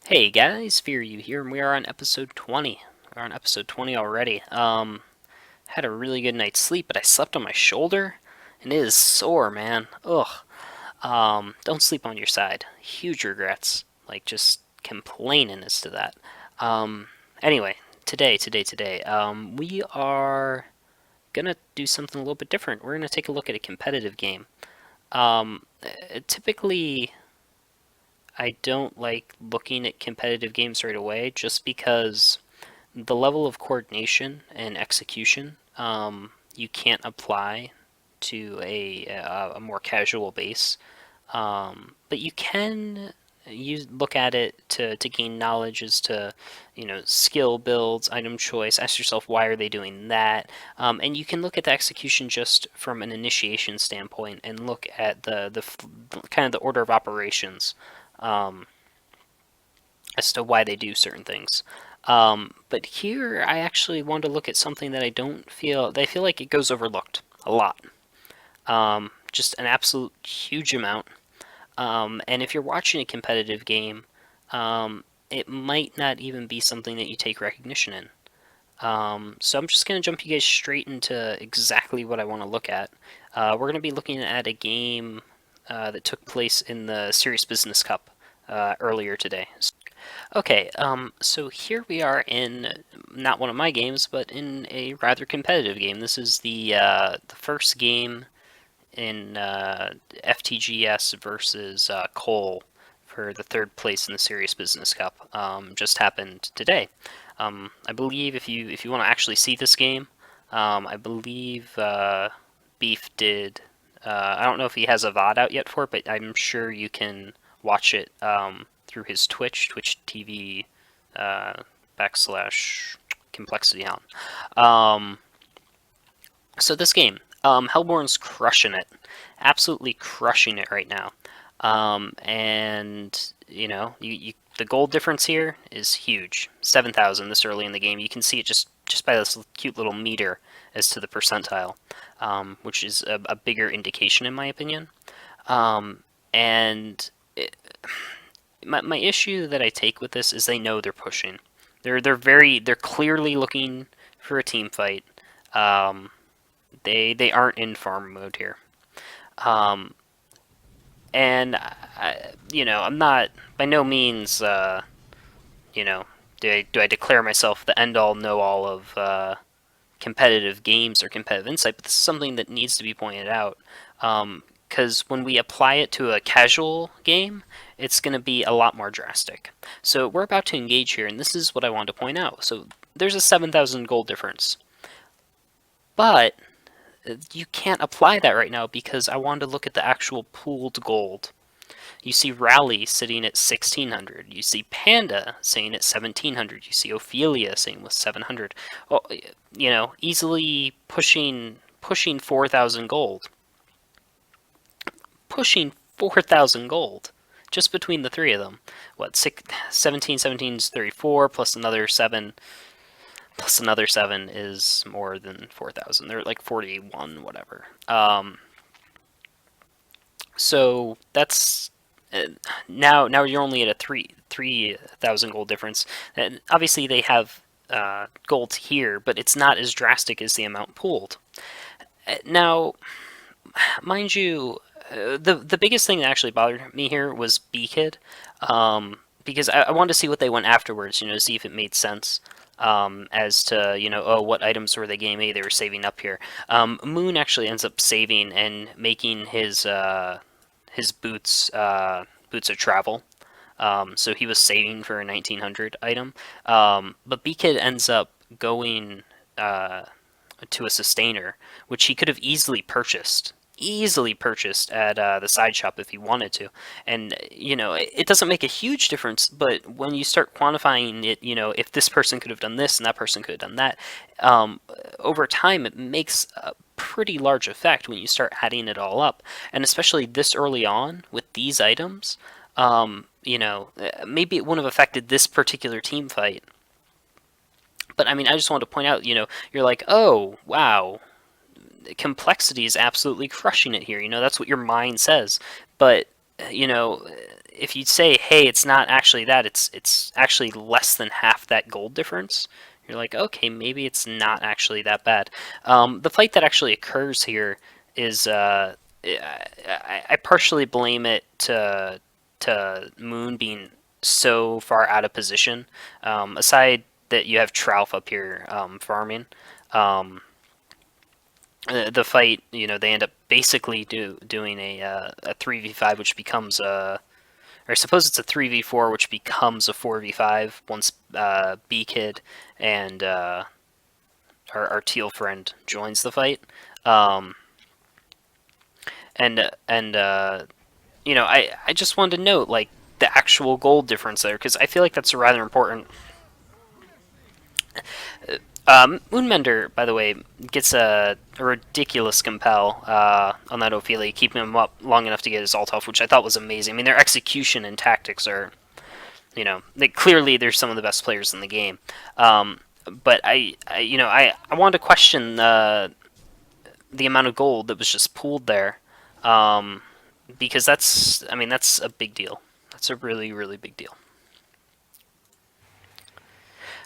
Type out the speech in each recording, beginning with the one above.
Hey guys, Fearu here, and we are on episode 20. We're on episode 20 already. Had a really good night's sleep, but I slept on my shoulder, and it is sore, man. Ugh. Don't sleep on your side. Huge regrets. Like, just complaining as to that. Anyway, today, we are gonna do something a little bit different. We're gonna take a look at a competitive game. Typically, I don't like looking at competitive games right away just because the level of coordination and execution you can't apply to a more casual base. But you can look at it to gain knowledge as to skill builds, item choice. Ask yourself why are they doing that, and you can look at the execution just from an initiation standpoint and look at the kind of the order of operations um, as to why they do certain things. But here, I actually want to look at something that I feel like it goes overlooked a lot. Just an absolute huge amount. And if you're watching a competitive game, it might not even be something that you take recognition in. So I'm just going to jump you guys straight into exactly what I want to look at. We're going to be looking at a game that took place in the Serious Business Cup earlier today. Okay, so here we are in not one of my games, but in a rather competitive game. This is the first game in FTGS versus Cole for the third place in the Serious Business Cup. Just happened today. I believe if you want to actually see this game, I believe Beef did. I don't know if he has a VOD out yet for it, but I'm sure you can watch it through his Twitch TV backslash complexity on. So this game, Hellborn's crushing it, absolutely crushing it right now. And the gold difference here is huge, 7,000 this early in the game. You can see it just by this cute little meter as to the percentile, which is a bigger indication in my opinion. And my issue that I take with this is they know they're pushing. They're clearly looking for a team fight. Um, they aren't in farm mode here. Um, and I'm not by no means you know do I declare myself the end all know all of competitive games or competitive insight, but this is something that needs to be pointed out. Because when we apply it to a casual game, it's going to be a lot more drastic. So we're about to engage here, and this is what I want to point out. So there's a 7,000 gold difference, but you can't apply that right now because I wanted to look at the actual pooled gold. You see Rally sitting at 1,600. You see Panda saying at 1,700. You see Ophelia saying with 700. Oh, easily pushing 4,000 gold. Pushing 4,000 gold just between the three of them. What, 17, 17 is 34 plus another 7 is more than 4,000. They're like 41, whatever. So that's now you're only at a 3,000 gold difference. And obviously they have gold here, but it's not as drastic as the amount pooled. Now, mind you, the biggest thing that actually bothered me here was B-Kid, because I wanted to see what they went afterwards, see if it made sense. As to oh, what items were they getting? Maybe they were saving up here. Moon actually ends up saving and making his boots of travel. So he was saving for a 1900 item. But B-Kid ends up going to a sustainer, which he could have easily purchased. Easily purchased at the side shop if he wanted to. And, it doesn't make a huge difference, but when you start quantifying it, if this person could have done this and that person could have done that, over time it makes a pretty large effect when you start adding it all up. And especially this early on with these items, maybe it wouldn't have affected this particular team fight. But I mean, I just wanted to point out, you're like, oh, wow, complexity is absolutely crushing it here. That's what your mind says. But, you know, if you say, hey, it's not actually that, it's actually less than half that gold difference, you're like, okay, maybe it's not actually that bad. The fight that actually occurs here is I partially blame it to Moon being so far out of position. Aside that you have Trouf up here farming. Um, the fight, they end up basically doing a 3v5, which becomes or I suppose it's a 3v4, which becomes a 4v5 once B Kid and our teal friend joins the fight. Um, and I just wanted to note like the actual gold difference there because I feel like that's rather important. Moonmender, by the way, gets a ridiculous compel on that Ophelia, keeping him up long enough to get his ult off, which I thought was amazing. I mean, their execution and tactics are, clearly they're some of the best players in the game. But I wanted to question the amount of gold that was just pooled there, because that's a big deal. That's a really, really big deal.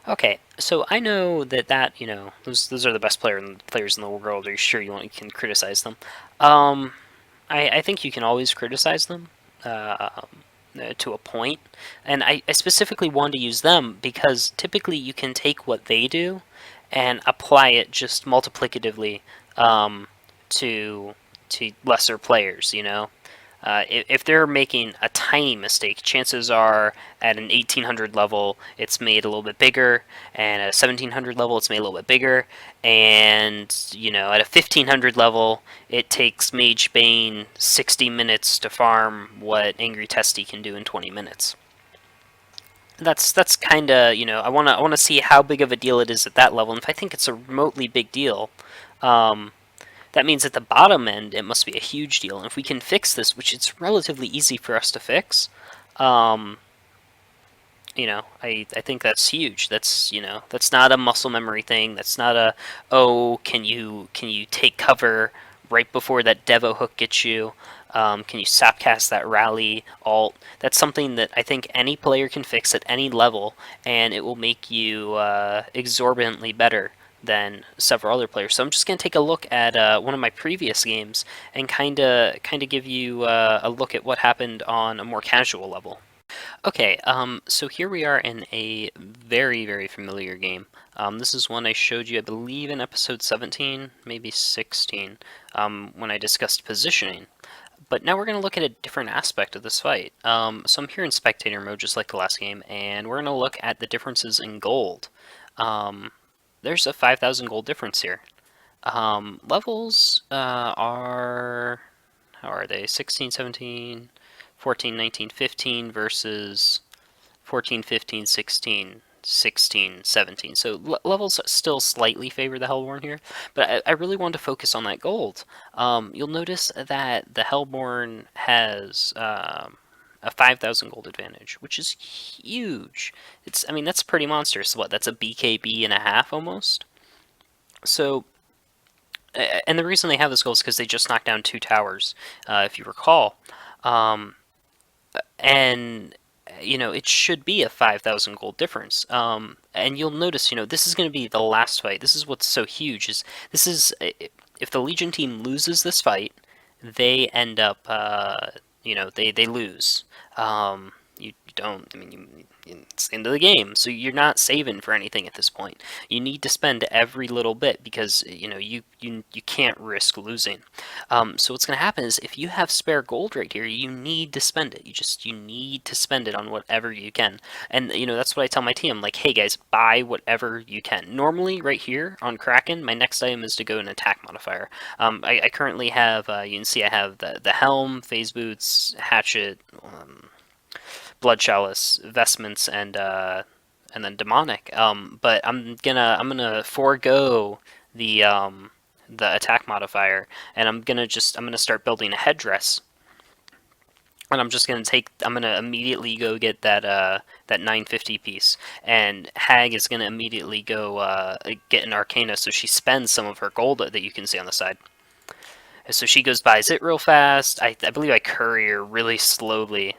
Okay, so I know that those are the best players in the world. Are you sure you can criticize them? Um, I think you can always criticize them to a point, and I specifically wanted to use them because typically you can take what they do and apply it just multiplicatively um, to lesser players. If they're making a tiny mistake, chances are at an 1800 level it's made a little bit bigger, and at a 1700 level it's made a little bit bigger, and at a 1500 level it takes Mage Bane 60 minutes to farm what Angry Testy can do in 20 minutes. That's kind of I want to see how big of a deal it is at that level, and if I think it's a remotely big deal. Um, that means at the bottom end, it must be a huge deal. And if we can fix this, which it's relatively easy for us to fix, um, I think that's huge. That's not a muscle memory thing. That's not a, oh, can you take cover right before that Devo hook gets you? Can you sapcast that rally alt? That's something that I think any player can fix at any level, and it will make you exorbitantly better than several other players. So I'm just going to take a look at one of my previous games and kind of give you a look at what happened on a more casual level. Okay, so here we are in a very, very familiar game. This is one I showed you, I believe, in episode 17, maybe 16, when I discussed positioning. But now we're going to look at a different aspect of this fight. So I'm here in spectator mode, just like the last game, and we're going to look at the differences in gold. There's a 5,000 gold difference here. Levels are, how are they? 16, 17, 14, 19, 15 versus 14, 15, 16, 16, 17. So levels still slightly favor the Hellborn here, but I really wanted to focus on that gold. You'll notice that the Hellborn has a 5,000 gold advantage, which is huge. I mean, that's pretty monstrous. What, that's a BKB and a half almost? So, and the reason they have this goal is because they just knocked down 2 towers, if you recall. Um, and it should be a 5,000 gold difference. And you'll notice, this is going to be the last fight. This is what's so huge. If the Legion team loses this fight, they end up, they lose. You don't. I mean, it's the end of the game, so you're not saving for anything at this point. You need to spend every little bit because you can't risk losing. So what's going to happen is if you have spare gold right here, you need to spend it. You need to spend it on whatever you can, and that's what I tell my team. I'm like, hey guys, buy whatever you can. Normally, right here on Kraken, my next item is to go an attack modifier. I currently have. You can see I have the helm, phase boots, hatchet. Blood Chalice, Vestments, and then Demonic. But I'm gonna forego the attack modifier, and I'm gonna start building a headdress. And I'm gonna immediately go get that 950 piece, and Hag is gonna immediately go get an Arcana, so she spends some of her gold that you can see on the side. So she goes buys it real fast. I believe I courier really slowly.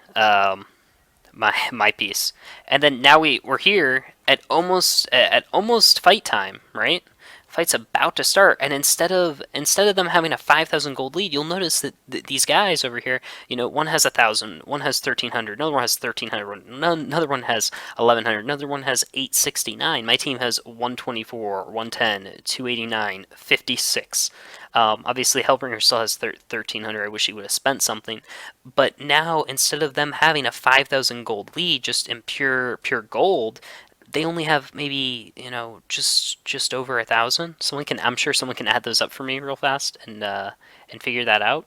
My piece, and then now we're here at almost fight time, right? Fight's about to start, and instead of them having a 5,000 gold lead, you'll notice that these guys over here, one has 1,000, one has 1,300, another one has 1,300, another one has 1,100, another one has 869. My team has 124, 110, 289, 56. Obviously, Hellbringer still has 1,300. I wish he would have spent something, but now instead of them having a 5,000 gold lead just in pure gold, they only have maybe just over 1,000. I'm sure someone can add those up for me real fast and figure that out.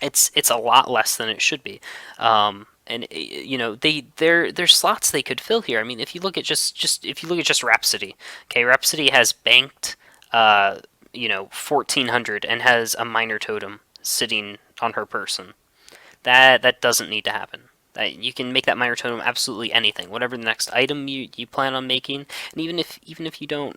It's a lot less than it should be. And there's slots they could fill here. I mean, if you look at just Rhapsody, okay, Rhapsody has banked 1,400 and has a minor totem sitting on her person. That doesn't need to happen. You can make that minor totem absolutely anything, whatever the next item you plan on making, and even if you don't,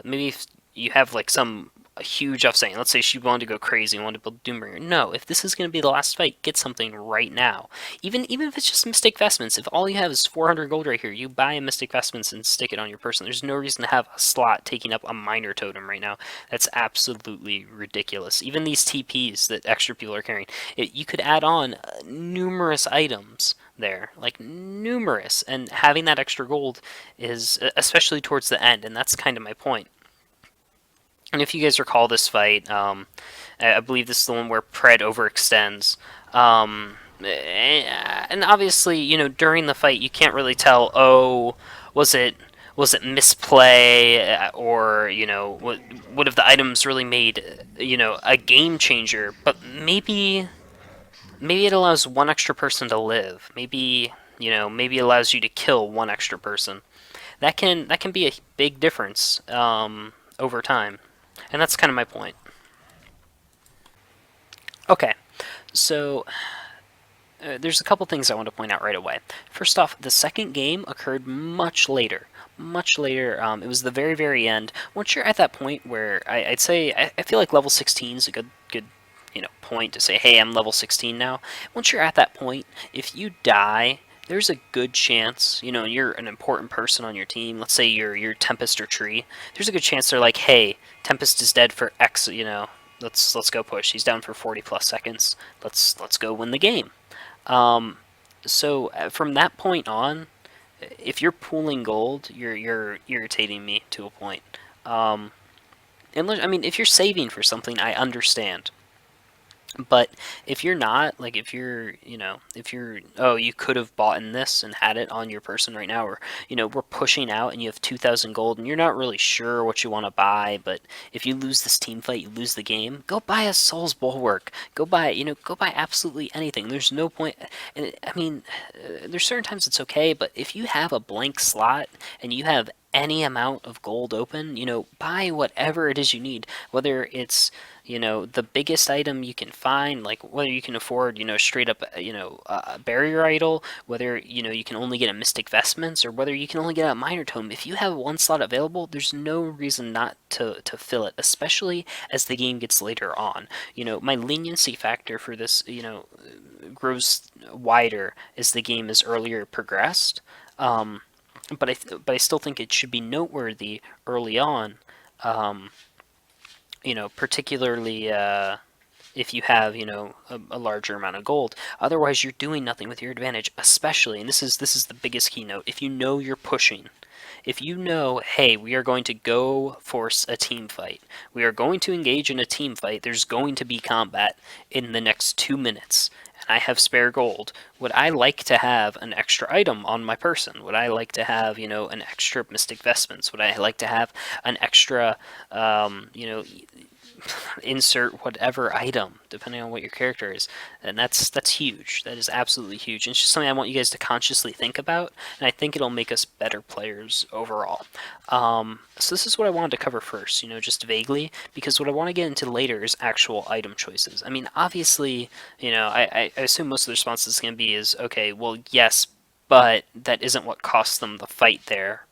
maybe if you have like some a huge offsetting. Let's say she wanted to go crazy and wanted to build Doombringer. No, if this is going to be the last fight, get something right now. Even if it's just Mystic Vestments, if all you have is 400 gold right here, you buy a Mystic Vestments and stick it on your person. There's no reason to have a slot taking up a minor totem right now. That's absolutely ridiculous. Even these TPs that extra people are carrying, you could add on numerous items there, like numerous, and having that extra gold is especially towards the end, and that's kind of my point. And if you guys recall this fight, I believe this is the one where Pred overextends. And obviously, during the fight, you can't really tell. Oh, was it misplay, or would have the items really made a game changer? But maybe it allows one extra person to live. Maybe it allows you to kill one extra person. That can be a big difference over time. And that's kind of my point. Okay, so there's a couple things I want to point out right away. First off, the second game occurred much later. Much later. It was the very, very end. Once you're at that point where I'd say I feel like level 16 is a good point to say, hey, I'm level 16 now. Once you're at that point, if you die, there's a good chance, you're an important person on your team. Let's say you're Tempest or Tree. There's a good chance they're like, hey, Tempest is dead for X. Let's go push. He's down for 40 plus seconds. Let's go win the game. Um, so from that point on, if you're pooling gold, you're irritating me to a point. Um, if you're saving for something, I understand. But if you're not, like you could have bought in this and had it on your person right now, or we're pushing out and you have 2,000 gold and you're not really sure what you want to buy, but if you lose this team fight, you lose the game. Go buy a Soul's Bulwark. Go buy absolutely anything. There's no point. And there's certain times it's okay, but if you have a blank slot and you have any amount of gold open, buy whatever it is you need, whether it's the biggest item you can find, like whether you can afford straight up a barrier idol, whether you can only get a Mystic Vestments, or whether you can only get a minor tome. If you have one slot available, there's no reason not to fill it, especially as the game gets later on. My leniency factor for this grows wider as the game is earlier progressed. But I still think it should be noteworthy early on, particularly if you have a larger amount of gold. Otherwise, you're doing nothing with your advantage. Especially, and this is the biggest keynote. If you know you're pushing, if you know, hey, we are going to go force a team fight, we are going to engage in a team fight. There's going to be combat in the next 2 minutes. And I have spare gold. Would I like to have an extra item on my person? Would I like to have, an extra Mystic Vestments? Would I like to have an extra, insert whatever item, depending on what your character is? And that's huge. That is absolutely huge. And it's just something I want you guys to consciously think about, and I think it'll make us better players overall. So this is what I wanted to cover first, just vaguely, because what I want to get into later is actual item choices. I mean, obviously, I assume most of the response is going to be is, okay, well, yes, but that isn't what cost them the fight there.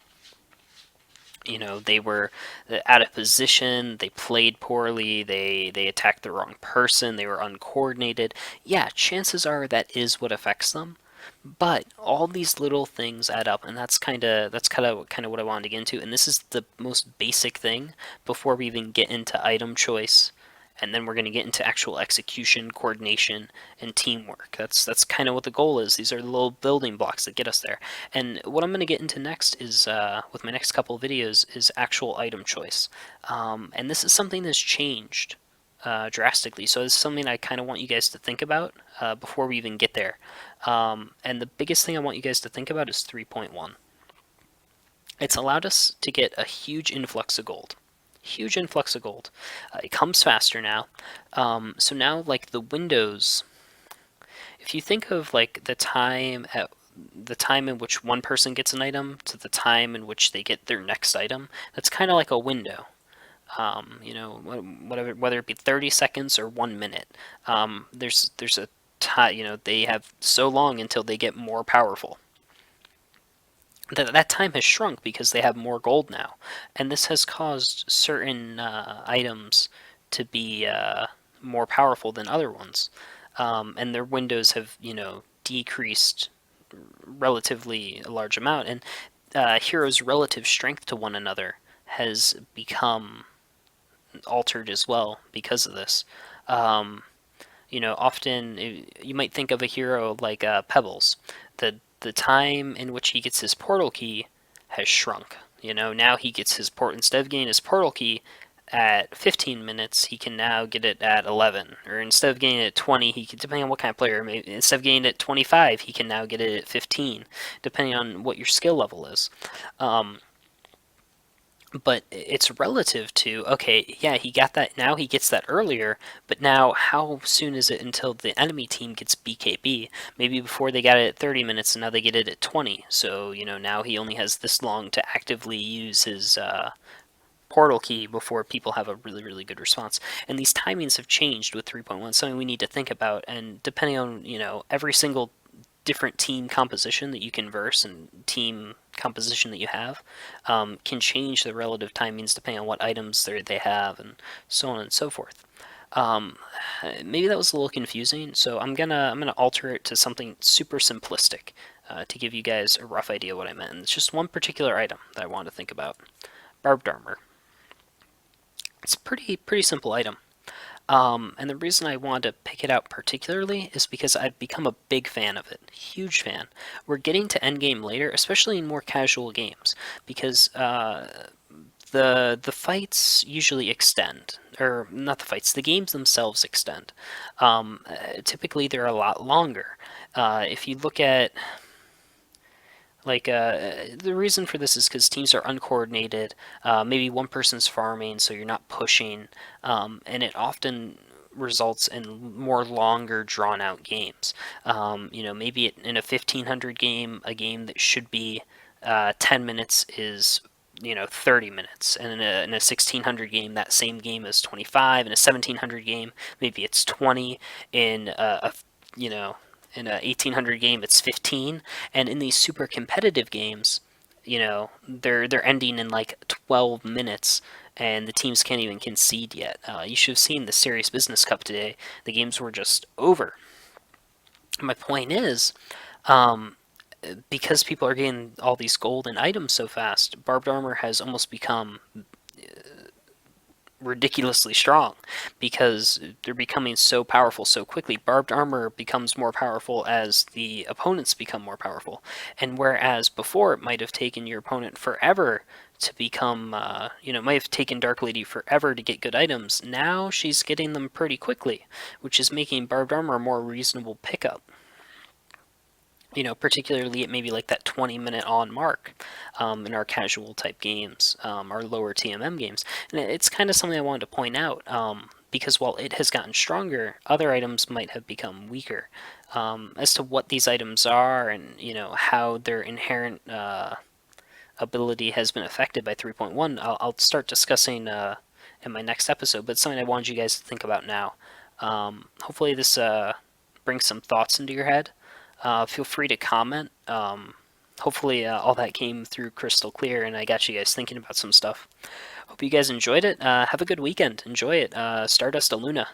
They were out of position, they played poorly, they attacked the wrong person, they were uncoordinated. Yeah, chances are that is what affects them. But all these little things add up, and that's kind of what I wanted to get into. And this is the most basic thing before we even get into item choice, and then we're going to get into actual execution, coordination, and teamwork. That's kind of what the goal is. These are the little building blocks that get us there. And what I'm going to get into next is, with my next couple of videos, is actual item choice. And this is something that's changed drastically. So this is something I kind of want you guys to think about before we even get there. And the biggest thing I want you guys to think about is 3.1. It's allowed us to get a huge influx of gold. Huge influx of gold. It comes faster now. So now, like the windows, if you think of like the time in which one person gets an item to the time in which they get their next item, that's kind of like a window. Whether it be 30 seconds or 1 minute, there's a time. They have so long until they get more powerful. That time has shrunk because they have more gold now, and this has caused certain items to be more powerful than other ones, and their windows have decreased relatively a large amount, and heroes' relative strength to one another has become altered as well because of this. Um, Often you might think of a hero like Pebbles. The time in which he gets his portal key has shrunk. Now he gets his instead of getting his portal key at 15 minutes, he can now get it at 11. Or instead of getting it at 20, he can, depending on what kind of player, maybe instead of getting it at 25, he can now get it at 15, depending on what your skill level is. But it's relative to, okay, yeah, he got that, now he gets that earlier, but now how soon is it until the enemy team gets BKB? Maybe before they got it at 30 minutes and now they get it at 20. So now he only has this long to actively use his portal key before people have a really, really good response. And these timings have changed with 3.1, something we need to think about. And depending on, every single different team composition that you can verse and team composition that you have can change the relative timings depending on what items they have and so on and so forth. Maybe that was a little confusing, so I'm gonna alter it to something super simplistic to give you guys a rough idea what I meant. And it's just one particular item that I wanted to think about: barbed armor. It's a pretty simple item. And the reason I wanted to pick it out particularly is because I've become a big fan of it. Huge fan. We're getting to endgame later, especially in more casual games, because the fights usually extend. Or, not the fights, the games themselves extend. Typically, they're a lot longer. If you look at the reason for this is because teams are uncoordinated. Maybe one person's farming, so you're not pushing, and it often results in more longer, drawn-out games. Maybe in a 1500 game, a game that should be 10 minutes is 30 minutes, and in a 1600 game, that same game is 25. In a 1700 game, maybe it's 20. In you know in a 1800 game, it's 15. And in these super competitive games, they're ending in like 12 minutes, and the teams can't even concede yet. You should have seen the Serious Business Cup today. The games were just over. My point is, um, because people are getting all these golden items so fast, barbed armor has almost become ridiculously strong because they're becoming so powerful so quickly. Barbed armor becomes more powerful as the opponents become more powerful. And whereas before it might have taken your opponent forever to become, it might have taken Dark Lady forever to get good items, now she's getting them pretty quickly, which is making barbed armor a more reasonable pickup. Particularly at maybe like that 20-minute on mark in our casual type games, our lower TMM games. And it's kind of something I wanted to point out because while it has gotten stronger, other items might have become weaker. As to what these items are and how their inherent ability has been affected by 3.1, I'll start discussing in my next episode, but it's something I wanted you guys to think about now. Hopefully this brings some thoughts into your head. Feel free to comment hopefully all that came through crystal clear, and I got you guys thinking about some stuff. Hope you guys enjoyed it. Have a good weekend. Enjoy it. Stardust Aluna.